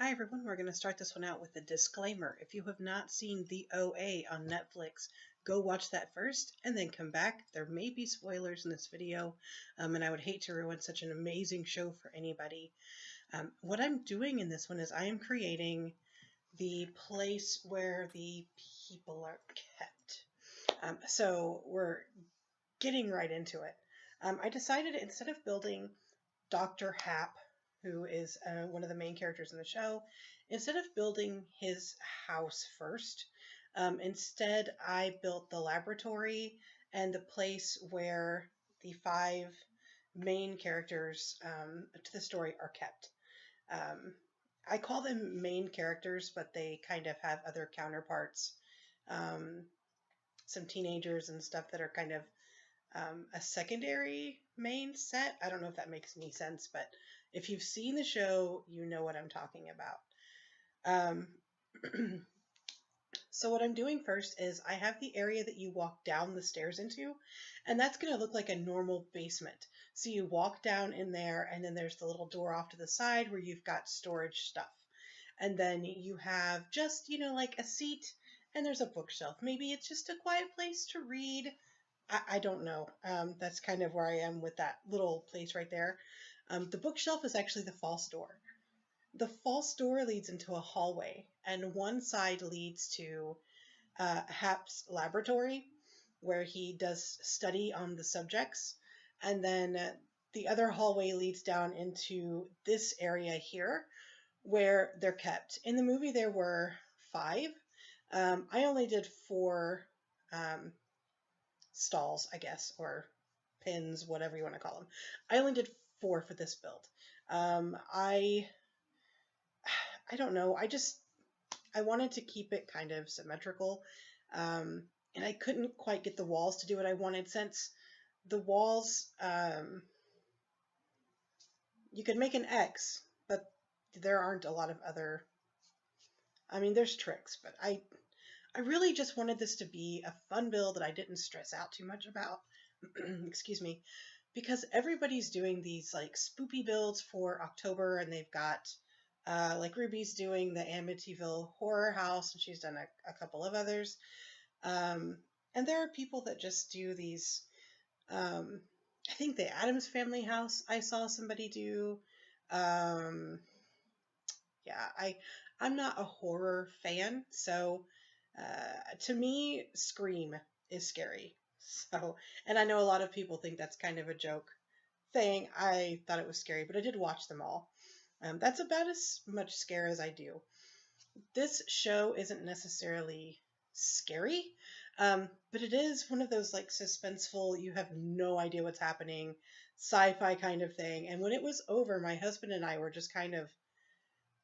Hi everyone, we're going to start this one out with a disclaimer. If you have not seen The OA on Netflix, go watch that first and then come back. There may be spoilers in this video, and I would hate to ruin such an amazing show for anybody. What I'm doing in this one is I am creating the place where the people are kept. So we're getting right into it. I decided instead of building Dr. Hap, who is one of the main characters in the show, instead of building his house first, instead I built the laboratory and the place where the five main characters to the story are kept. Um, I call them main characters, but they kind of have other counterparts, um, some teenagers and stuff that are kind of a secondary main set. I don't know if that makes any sense, but if you've seen the show, you know what I'm talking about. So what I'm doing first is I have the area that you walk down the stairs into, and that's going to look like a normal basement. So you walk down in there, and then there's the little door off to the side where you've got storage stuff. And then you have just, like a seat, and there's a bookshelf. Maybe it's just a quiet place to read. I don't know. That's kind of where I am with that little place right there. The bookshelf is actually the false door. The false door leads into a hallway, and one side leads to Hap's laboratory, where he does study on the subjects, and then the other hallway leads down into this area here, where they're kept. In the movie, there were five. I only did four stalls, I guess, or pins, whatever you want to call them. I only did four for this build. I don't know. I wanted to keep it kind of symmetrical, and I couldn't quite get the walls to do what I wanted since the walls. You could make an X, but there aren't a lot of other. I mean, there's tricks, but I really just wanted this to be a fun build that I didn't stress out too much about. Excuse me, because everybody's doing these like spoopy builds for October, and they've got like Ruby's doing the Amityville Horror House, and she's done a couple of others. And there are people that just do these. I think the Addams Family House I saw somebody do. Um, yeah, I'm not a horror fan, so to me, Scream is scary. So, and I know a lot of people think that's kind of a joke thing. I thought it was scary, but I did watch them all. That's about as much scare as I do. This show isn't necessarily scary, but it is one of those like suspenseful, you have no idea what's happening, sci-fi kind of thing. And when it was over, my husband and I were just kind of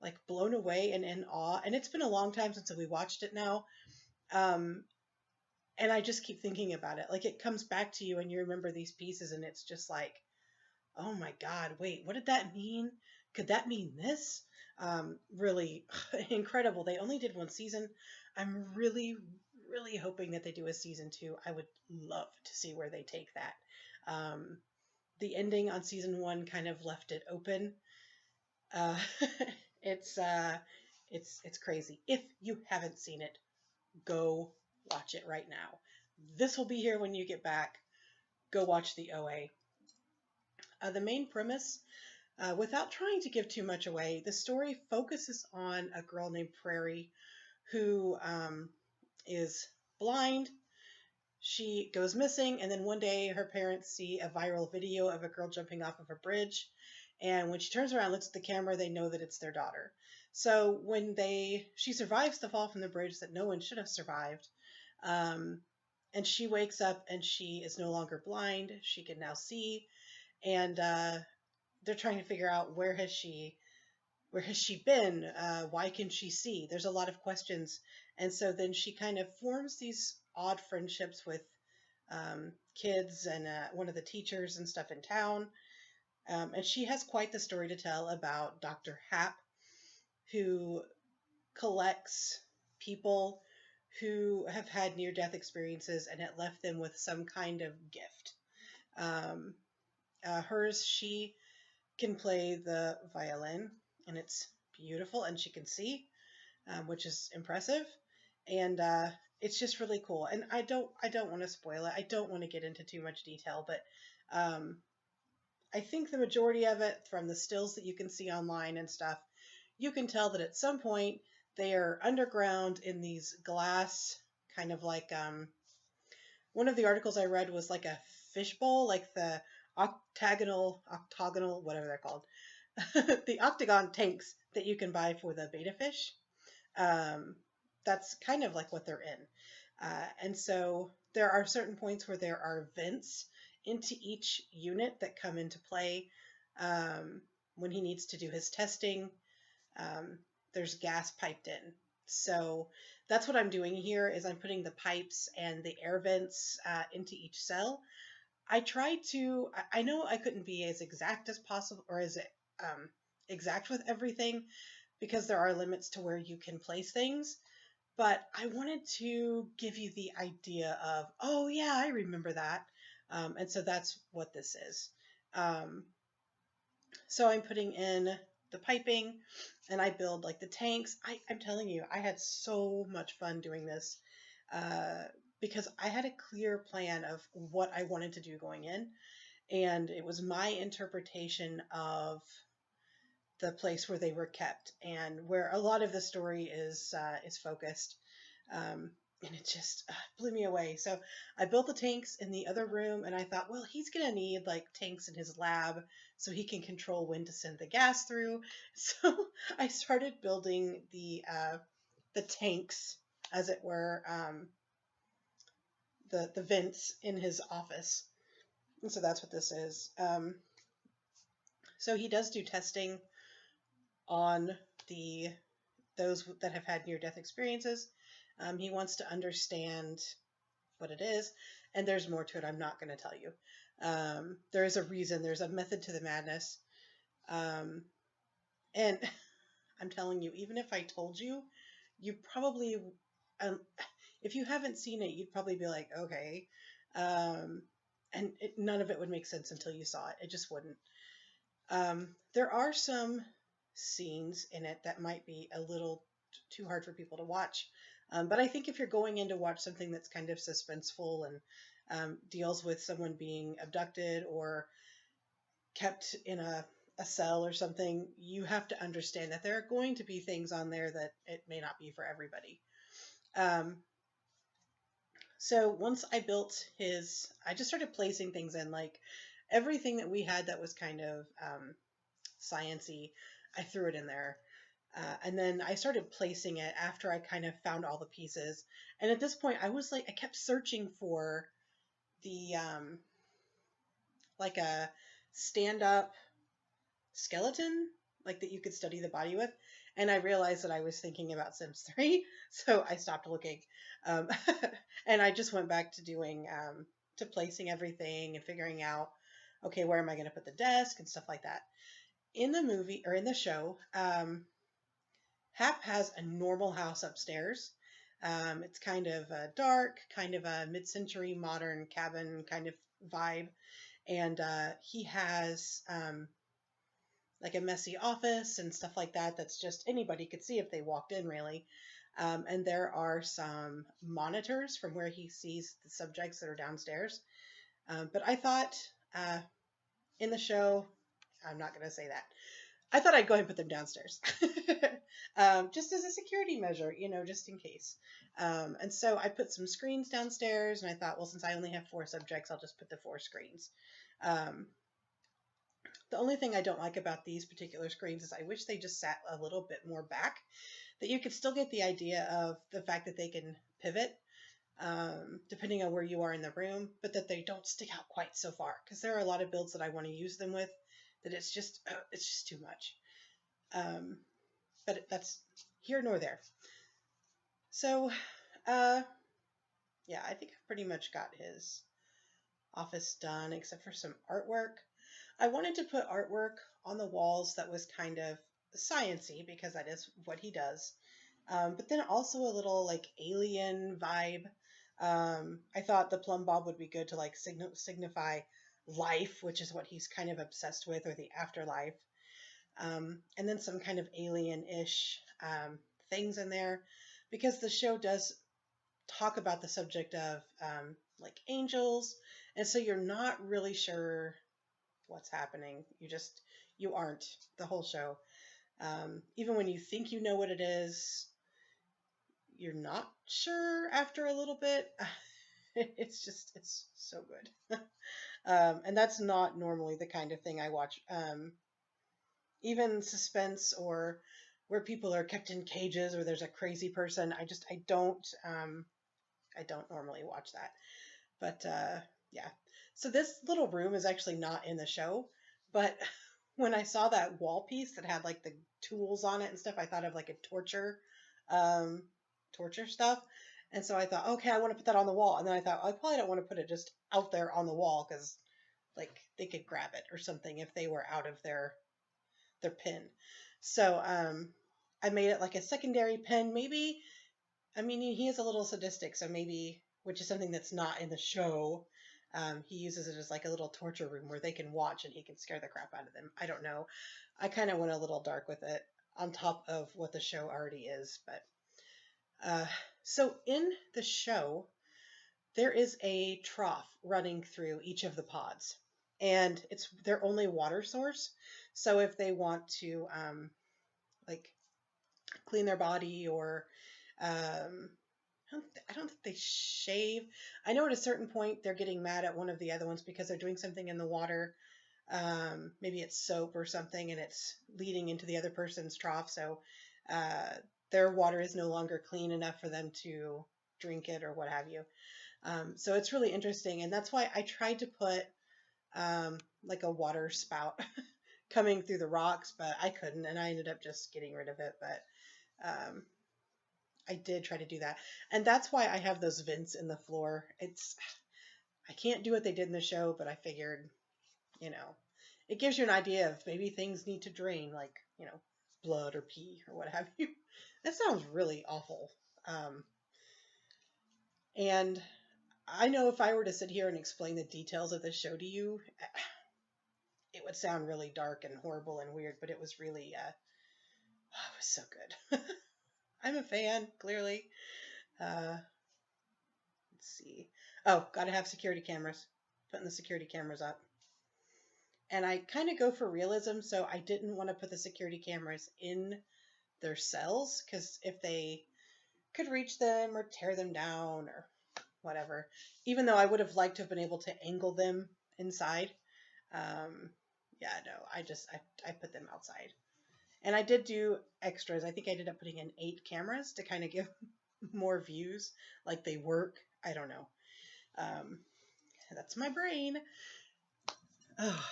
like blown away and in awe. And it's been a long time since we watched it now. Um, and I just keep thinking about it. Like it comes back to you and you remember these pieces and it's just like, oh my God, wait, what did that mean? Could that mean this? Really incredible. They only did one season. I'm really, really hoping that they do a season two. I would love to see where they take that. Um, the ending on season one kind of left it open. Uh, it's it's crazy. If you haven't seen it, go watch it right now. This will be here when you get back. Go watch the OA. The main premise, without trying to give too much away, the story focuses on a girl named Prairie who is blind. She goes missing, and then one day her parents see a viral video of a girl jumping off of a bridge. And when she turns around and looks at the camera, they know that it's their daughter. So when she survives the fall from the bridge that no one should have survived, um, and she wakes up and she is no longer blind. She can now see, and they're trying to figure out where has she been? Why can she see? There's a lot of questions, and so then she kind of forms these odd friendships with kids and one of the teachers and stuff in town. And she has quite the story to tell about Dr. Hap, who collects people who have had near-death experiences and it left them with some kind of gift. She can play the violin, and it's beautiful and she can see, which is impressive. And it's just really cool. And I don't want to spoil it. I don't want to get into too much detail, but um, I think the majority of it, from the stills that you can see online and stuff, you can tell that at some point they are underground in these glass, kind of like one of the articles I read was like a fishbowl, like the octagonal, whatever they're called, the octagon tanks that you can buy for the beta fish. Um, that's kind of like what they're in. And so there are certain points where there are vents into each unit that come into play when he needs to do his testing. Um, there's gas piped in. So that's what I'm doing here is I'm putting the pipes and the air vents into each cell. I know I couldn't be as exact as possible or as exact with everything because there are limits to where you can place things. But I wanted to give you the idea of, oh yeah, I remember that. And so that's what this is. Um, so I'm putting in the piping and I build like the tanks. I'm telling you, I had so much fun doing this uh, because I had a clear plan of what I wanted to do going in. And it was my interpretation of the place where they were kept and where a lot of the story is focused. And it just blew me away. So I built the tanks in the other room, and I thought, well, he's gonna need like tanks in his lab so he can control when to send the gas through. So I started building the tanks, as it were, the vents in his office. And so that's what this is. So he does do testing on the those that have had near-death experiences. He wants to understand what it is, and there's more to it. I'm not going to tell you. There is a reason. There's a method to the madness, and I'm telling you, even if I told you, you probably, um, if you haven't seen it, you'd probably be like, okay, and none of it would make sense until you saw it. It just wouldn't. There are some scenes in it that might be a little too hard for people to watch. But I think if you're going in to watch something that's kind of suspenseful and deals with someone being abducted or kept in a cell or something, you have to understand that there are going to be things on there that it may not be for everybody. Um, so once I built I just started placing things in, like everything that we had that was kind of science-y, I threw it in there. And then I started placing it after I kind of found all the pieces. And at this point, I was like, I kept searching for the, like a stand-up skeleton, like that you could study the body with. And I realized that I was thinking about Sims 3, so I stopped looking. Um, and I just went back to doing, to placing everything and figuring out, okay, where am I going to put the desk and stuff like that. In the movie, or in the show, Hap has a normal house upstairs. It's kind of dark, kind of a mid-century modern cabin kind of vibe, and he has like a messy office and stuff like that. That's just anybody could see if they walked in, really. And there are some monitors from where he sees the subjects that are downstairs. But I thought in the show, I'm not going to say that. I thought I'd go ahead and put them downstairs. Just as a security measure, just in case. And so I put some screens downstairs, and I thought, well, since I only have 4 subjects, I'll just put the 4 screens. The only thing I don't like about these particular screens is I wish they just sat a little bit more back, that you could still get the idea of the fact that they can pivot depending on where you are in the room, but that they don't stick out quite so far, because there are a lot of builds that I want to use them with that it's just too much. But that's here nor there. So, yeah, I think I've pretty much got his office done, except for some artwork. I wanted to put artwork on the walls that was kind of science-y, because that is what he does. But then also a little like alien vibe. I thought the plumb bob would be good to like signify life, which is what he's kind of obsessed with, or the afterlife. and then some kind of alien-ish things in there, because the show does talk about the subject of like angels, and so you're not really sure what's happening. You aren't the whole show. Even when you think you know what it is, you're not sure after a little bit. It's so good. And that's not normally the kind of thing I watch. Even suspense or where people are kept in cages or there's a crazy person. I don't normally watch that. But yeah. So this little room is actually not in the show, but when I saw that wall piece that had like the tools on it and stuff, I thought of like a um, torture stuff. And so I thought, okay, I want to put that on the wall. And then I thought, I probably don't want to put it just out there on the wall because like they could grab it or something if they were out of their pin. So I made it like a secondary pin. Maybe, I mean, he is a little sadistic, so maybe, which is something that's not in the show. He uses it as like a little torture room where they can watch and he can scare the crap out of them. I don't know. I kind of went a little dark with it on top of what the show already is. But so in the show, there is a trough running through each of the pods, and it's their only water source. So if they want to like clean their body or um, I don't think they shave. I know at a certain point they're getting mad at one of the other ones because they're doing something in the water. Maybe it's soap or something, and it's leading into the other person's trough. So uh, their water is no longer clean enough for them to drink it or what have you. So it's really interesting, and that's why I tried to put like a water spout coming through the rocks, but I couldn't, and I ended up just getting rid of it. But um, I did try to do that, and that's why I have those vents in the floor. I can't do what they did in the show, but I figured, you know, it gives you an idea of maybe things need to drain, like blood or pee or what have you. That sounds really awful. And I know if I were to sit here and explain the details of this show to you, it would sound really dark and horrible and weird, but it was really, it was so good. I'm a fan, clearly. Let's see. Oh, gotta have security cameras. Putting the security cameras up. And I kind of go for realism, so I didn't want to put the security cameras in their cells, because if they could reach them or tear them down or whatever, even though I would have liked to have been able to angle them inside. Yeah, no, I put them outside. And I did do extras. I think I ended up putting in 8 cameras to kind of give more views, like they work. I don't know. Um, that's my brain. Oh.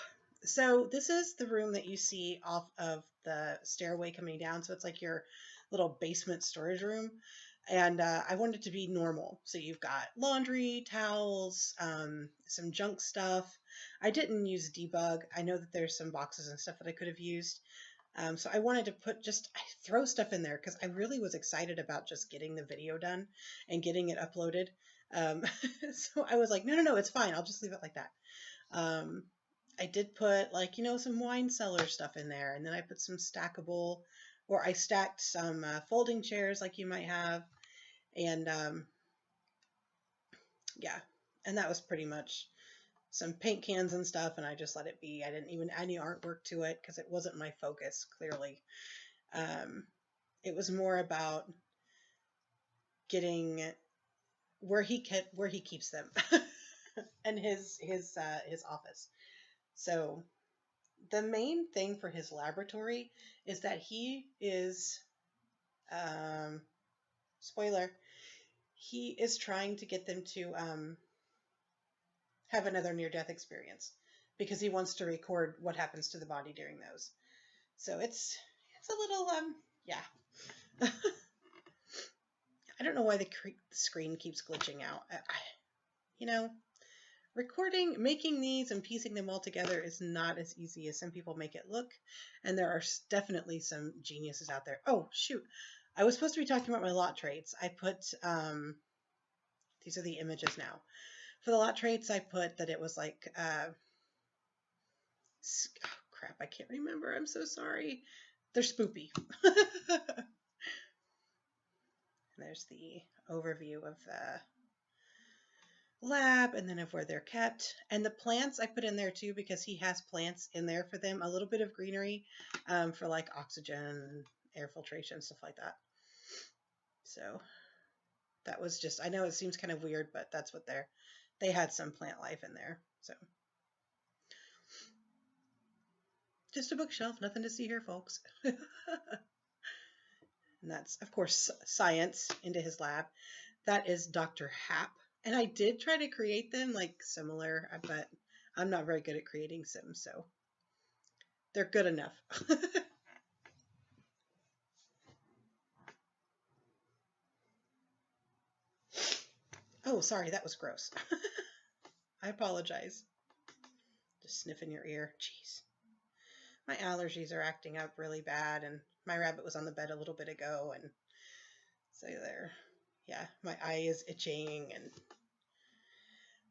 So this is the room that you see off of the stairway coming down. So it's like your little basement storage room. And I wanted it to be normal. So you've got laundry, towels, some junk stuff. I didn't use debug. I know that there's some boxes and stuff that I could have used. So I wanted to throw stuff in there because I really was excited about just getting the video done and getting it uploaded. So I was like, no, it's fine. I'll just leave it like that. I did put some wine cellar stuff in there, and then I put some stackable, or I stacked some folding chairs like you might have, and yeah, and that was pretty much some paint cans and stuff, and I just let it be. I didn't even add any artwork to it because it wasn't my focus, clearly. It was more about getting where he keeps them and his office. So the main thing for his laboratory is that he is, spoiler, he is trying to get them to have another near-death experience because he wants to record what happens to the body during those. So it's a little, yeah. I don't know why the screen keeps glitching out. Making these and piecing them all together is not as easy as some people make it look, and there are definitely some geniuses out there. Oh, shoot. I was supposed to be talking about my lot traits. I put, these are the images now. For the lot traits, I put that it was like, oh, crap, I can't remember. I'm so sorry. They're spoopy. There's the overview of the lab and then of where they're kept. And the plants I put in there too because he has plants in there for them. A little bit of greenery for like oxygen, air filtration, stuff like that. So that was just, I know it seems kind of weird, but that's what they had some plant life in there. So just a bookshelf, nothing to see here, folks. And that's, of course, science into his lab. That is Dr. Hap. And I did try to create them like similar, but I'm not very good at creating Sims, so they're good enough. Oh, sorry, that was gross. I apologize. Just sniffing your ear. Jeez. My allergies are acting up really bad, and my rabbit was on the bed a little bit ago, and so there. Yeah, my eye is itching. And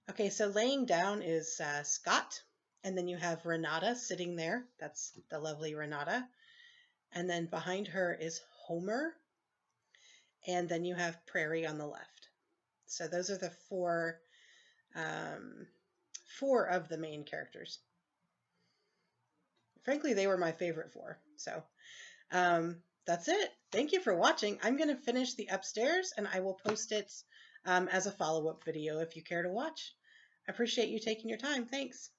okay, so laying down is Scott, and then you have Renata sitting there. That's the lovely Renata. And then behind her is Homer, and then you have Prairie on the left. So those are the four of the main characters. Frankly, they were my favorite four. So that's it. Thank you for watching. I'm going to finish the upstairs and I will post it as a follow-up video if you care to watch. I appreciate you taking your time. Thanks.